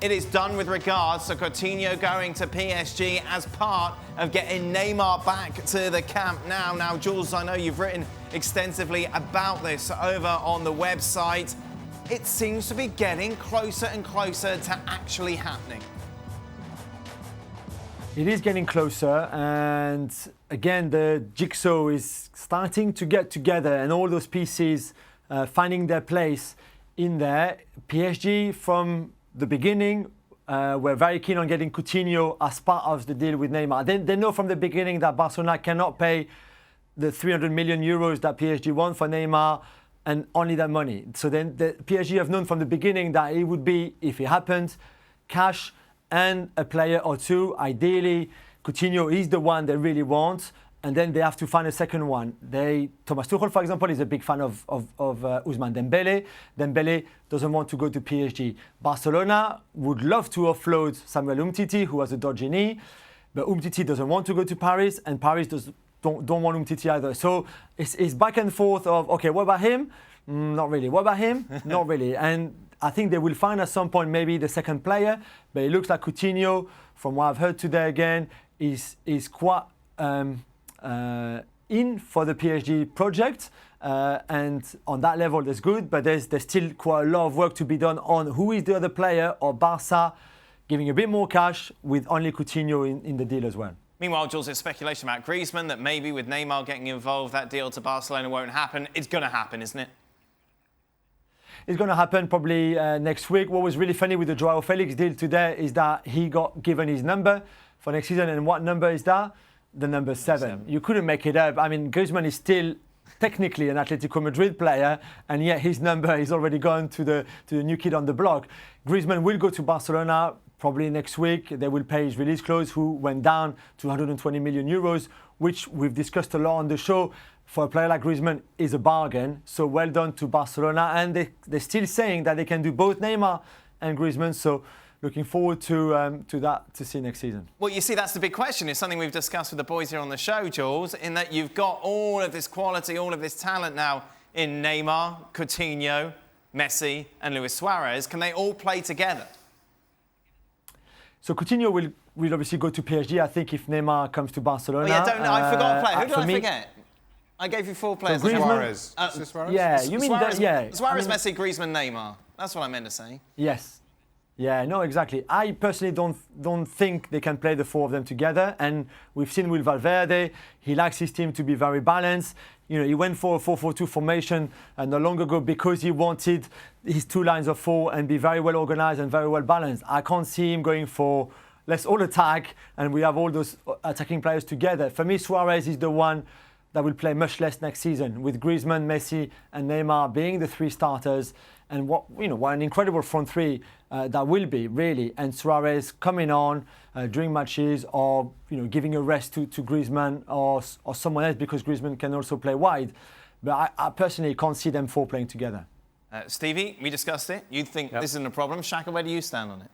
it is done with regards to Coutinho going to PSG as part of getting Neymar back to the Camp Nou. Now, Jules, I know you've written extensively about this over on the website. It seems to be getting closer and closer to actually happening. It is getting closer, and again, the jigsaw is starting to get together, and all those pieces finding their place in there. PSG, from the beginning, were very keen on getting Coutinho as part of the deal with Neymar. They know from the beginning that Barcelona cannot pay the 300 million euros that PSG want for Neymar, and only that money. So then the PSG have known from the beginning that it would be, if it happened, cash and a player or two. Ideally, Coutinho is the one they really want, and then they have to find a second one. Thomas Tuchel, for example, is a big fan of Ousmane Dembele. Dembele doesn't want to go to PSG. Barcelona would love to offload Samuel Umtiti, who has a dodgy knee, but Umtiti doesn't want to go to Paris, and Paris don't want Umtiti either. So it's back and forth of, okay, what about him? Not really. What about him? Not really. And I think they will find at some point maybe the second player, but it looks like Coutinho, from what I've heard today again, is quite in for the PSG project. And on that level, that's good, but there's still quite a lot of work to be done on who is the other player, or Barca giving a bit more cash with only Coutinho in the deal as well. Meanwhile, Jules, there's speculation about Griezmann, that maybe with Neymar getting involved, that deal to Barcelona won't happen. It's going to happen, isn't it? It's going to happen probably next week. What was really funny with the Joao Felix deal today is that he got given his number for next season. And what number is that? The number 7. You couldn't make it up. I mean, Griezmann is still technically an Atletico Madrid player, and yet his number is already gone to the new kid on the block. Griezmann will go to Barcelona probably next week. They will pay his release clause, who went down to 120 million euros, which we've discussed a lot on the show. For a player like Griezmann, is a bargain. So well done to Barcelona. And they're still saying that they can do both Neymar and Griezmann. So looking forward to that to see next season. Well, you see, that's the big question. It's something we've discussed with the boys here on the show, Jules, in that you've got all of this quality, all of this talent now in Neymar, Coutinho, Messi and Luis Suarez. Can they all play together? So Coutinho will obviously go to PSG. I think if Neymar comes to Barcelona... Oh, yeah, I forgot a player. Who did I forget? I gave you 4 players. So Suarez. Suarez? Yeah, you mean Suarez, that? Yeah. Suarez, Messi, Griezmann, Neymar. That's what I meant to say. Yes. Yeah, no, exactly. I personally don't think they can play the 4 of them together. And we've seen with Valverde, he likes his team to be very balanced. You know, he went for a 4-4-2 formation not long ago because he wanted his 2 lines of 4 and be very well organized and very well balanced. I can't see him going for let's all attack and we have all those attacking players together. For me, Suarez is the one that will play much less next season, with Griezmann, Messi and Neymar being the 3 starters. And what an incredible front 3 that will be, really. And Suarez coming on during matches, or giving a rest to Griezmann or someone else, because Griezmann can also play wide. But I personally can't see them 4 playing together. Stevie, we discussed it. You think this isn't a problem. Shaka, where do you stand on it?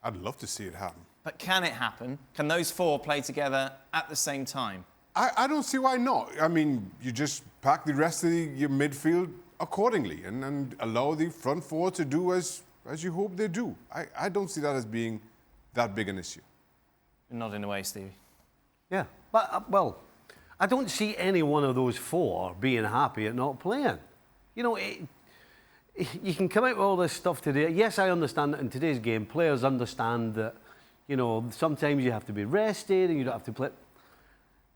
I'd love to see it happen. But can it happen? Can those 4 play together at the same time? I don't see why not. I mean, you just pack the rest of your midfield accordingly and allow the front 4 to do as you hope they do. I don't see that as being that big an issue. Not in a way, Stevie. Yeah, but, well, I don't see any one of those 4 being happy at not playing. You can come out with all this stuff today. Yes, I understand that in today's game, players understand that, sometimes you have to be rested and you don't have to play.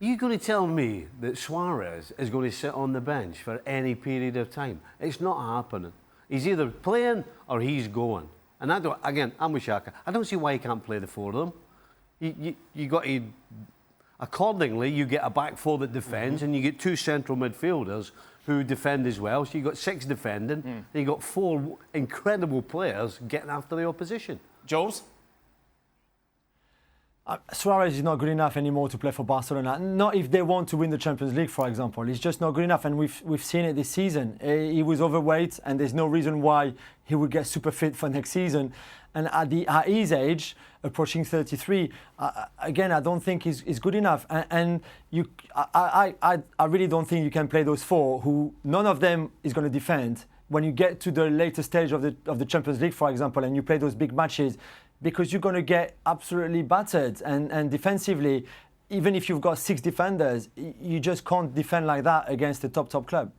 You're going to tell me that Suarez is going to sit on the bench for any period of time? It's not happening. He's either playing or he's going. And I'm with Shaka. I don't see why he can't play the 4 of them. You got to, accordingly, you get a back 4 that defends, and you get 2 central midfielders who defend as well. So you've got 6 defending, and you've got 4 incredible players getting after the opposition. Jules? Suarez is not good enough anymore to play for Barcelona. Not if they want to win the Champions League, for example. He's just not good enough, and we've seen it this season. He was overweight, and there's no reason why he would get super fit for next season. And at his age, approaching 33, again, I don't think he's good enough. I really don't think you can play those 4 who none of them is going to defend. When you get to the later stage of the Champions League, for example, and you play those big matches, because you're going to get absolutely battered. And defensively, even if you've got 6 defenders, you just can't defend like that against a top club.